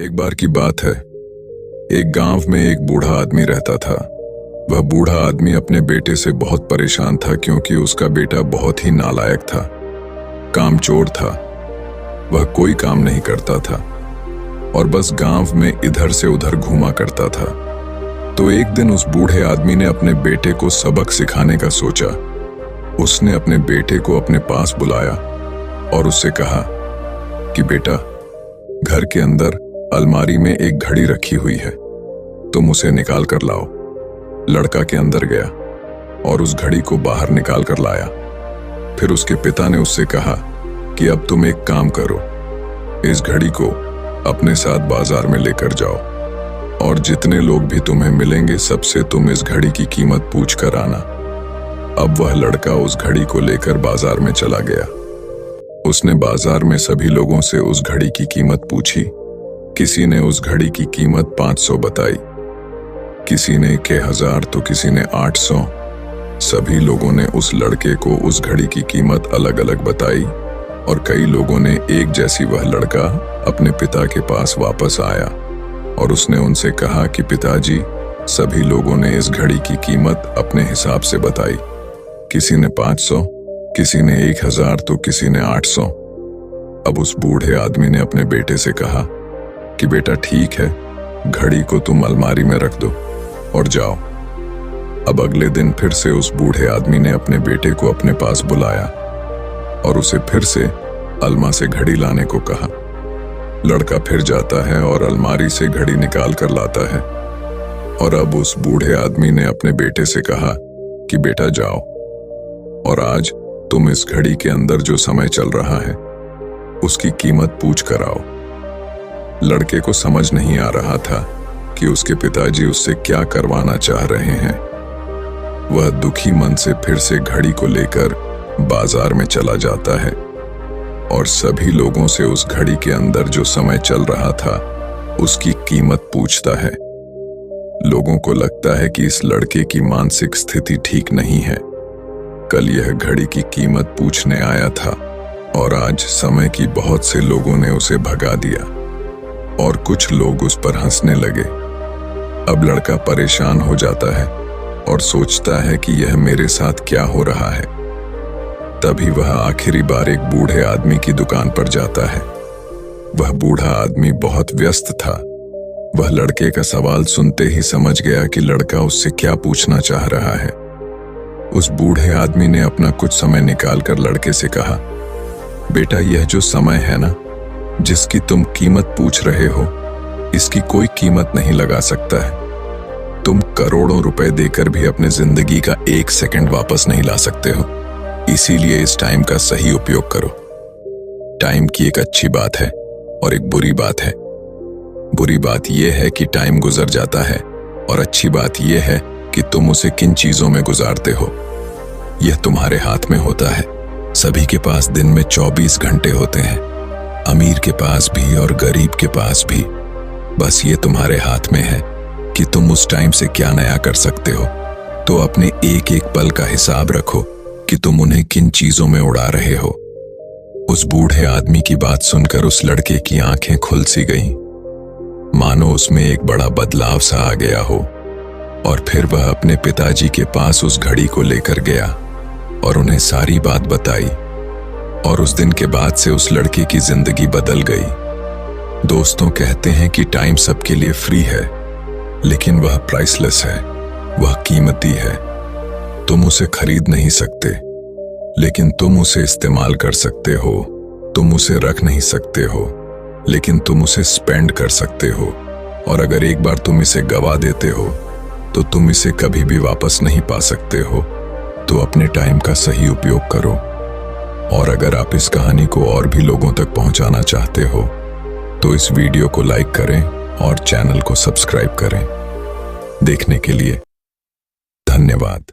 एक बार की बात है। एक गांव में एक बूढ़ा आदमी रहता था। वह बूढ़ा आदमी अपने बेटे से बहुत परेशान था क्योंकि उसका बेटा बहुत ही नालायक था, कामचोर था। वह कोई काम नहीं करता था और बस गांव में इधर से उधर घूमा करता था। तो एक दिन उस बूढ़े आदमी ने अपने बेटे को सबक सिखाने का सोचा। उसने अपने बेटे को अपने पास बुलाया और उससे कहा कि बेटा, घर के अंदर अलमारी में एक घड़ी रखी हुई है, तुम उसे निकाल कर लाओ। लड़का के अंदर गया और उस घड़ी को बाहर निकाल कर लाया। फिर उसके पिता ने उससे कहा कि अब तुम एक काम करो, इस घड़ी को अपने साथ बाजार में लेकर जाओ और जितने लोग भी तुम्हें मिलेंगे सबसे तुम इस घड़ी की कीमत पूछ कर आना। अब वह लड़का उस घड़ी को लेकर बाजार में चला गया। उसने बाजार में सभी लोगों से उस घड़ी की कीमत पूछी। किसी ने उस घड़ी की कीमत 500 बताई, किसी ने 1000 तो किसी ने 800। सभी लोगों ने उस लड़के को उस घड़ी की कीमत अलग अलग बताई और कई लोगों ने एक जैसी। वह लड़का अपने पिता के पास वापस आया और उसने उनसे कहा कि पिताजी, सभी लोगों ने इस घड़ी की कीमत अपने हिसाब से बताई। किसी ने 500, किसी ने 1000 तो किसी ने 800। अब उस बूढ़े आदमी ने अपने बेटे से कहा कि बेटा ठीक है, घड़ी को तुम अलमारी में रख दो और जाओ। अब अगले दिन फिर से उस बूढ़े आदमी ने अपने बेटे को अपने पास बुलाया और उसे फिर से अलमा से घड़ी लाने को कहा। लड़का फिर जाता है और अलमारी से घड़ी निकाल कर लाता है और अब उस बूढ़े आदमी ने अपने बेटे से कहा कि बेटा जाओ और आज तुम इस घड़ी के अंदर जो समय चल रहा है उसकी कीमत पूछ कर आओ। लड़के को समझ नहीं आ रहा था कि उसके पिताजी उससे क्या करवाना चाह रहे हैं। वह दुखी मन से फिर से घड़ी को लेकर बाजार में चला जाता है और सभी लोगों से उस घड़ी के अंदर जो समय चल रहा था उसकी कीमत पूछता है। लोगों को लगता है कि इस लड़के की मानसिक स्थिति ठीक नहीं है। कल यह घड़ी की कीमत पूछने आया था और आज समय की बहुत से लोगों ने उसे भगा दिया और कुछ लोग उस पर हंसने लगे। अब लड़का परेशान हो जाता है और सोचता है कि यह मेरे साथ क्या हो रहा है। तभी वह आखिरी बार एक बूढ़े आदमी की दुकान पर जाता है। वह बूढ़ा आदमी बहुत व्यस्त था। वह लड़के का सवाल सुनते ही समझ गया कि लड़का उससे क्या पूछना चाह रहा है। उस बूढ़े आदमी ने अपना कुछ समय निकालकर लड़के से कहा, बेटा, यह जो समय है ना, जिसकी तुम कीमत पूछ रहे हो, इसकी कोई कीमत नहीं लगा सकता है। तुम करोड़ों रुपए देकर भी अपने जिंदगी का 1 सेकंड वापस नहीं ला सकते हो। इसीलिए इस टाइम का सही उपयोग करो। टाइम की एक अच्छी बात है और एक बुरी बात है। बुरी बात यह है कि टाइम गुजर जाता है और अच्छी बात यह है कि तुम उसे किन चीजों में गुजारते हो, यह तुम्हारे हाथ में होता है। सभी के पास दिन में 24 घंटे होते हैं, अमीर के पास भी और गरीब के पास भी। बस ये तुम्हारे हाथ में है कि तुम उस टाइम से क्या नया कर सकते हो। तो अपने एक एक पल का हिसाब रखो कि तुम उन्हें किन चीजों में उड़ा रहे हो। उस बूढ़े आदमी की बात सुनकर उस लड़के की आंखें खुल सी गईं, मानो उसमें एक बड़ा बदलाव सा आ गया हो। और फिर वह अपने पिताजी के पास उस घड़ी को लेकर गया और उन्हें सारी बात बताई और उस दिन के बाद से उस लड़के की जिंदगी बदल गई। दोस्तों कहते हैं कि टाइम सबके लिए फ्री है, लेकिन वह प्राइसलेस है, वह कीमती है। तुम उसे खरीद नहीं सकते, लेकिन तुम उसे इस्तेमाल कर सकते हो। तुम उसे रख नहीं सकते हो, लेकिन तुम उसे स्पेंड कर सकते हो। और अगर एक बार तुम इसे गवा देते हो तो तुम इसे कभी भी वापस नहीं पा सकते हो। तो अपने टाइम का सही उपयोग करो। और अगर आप इस कहानी को और भी लोगों तक पहुंचाना चाहते हो तो इस वीडियो को लाइक करें और चैनल को सब्सक्राइब करें। देखने के लिए धन्यवाद।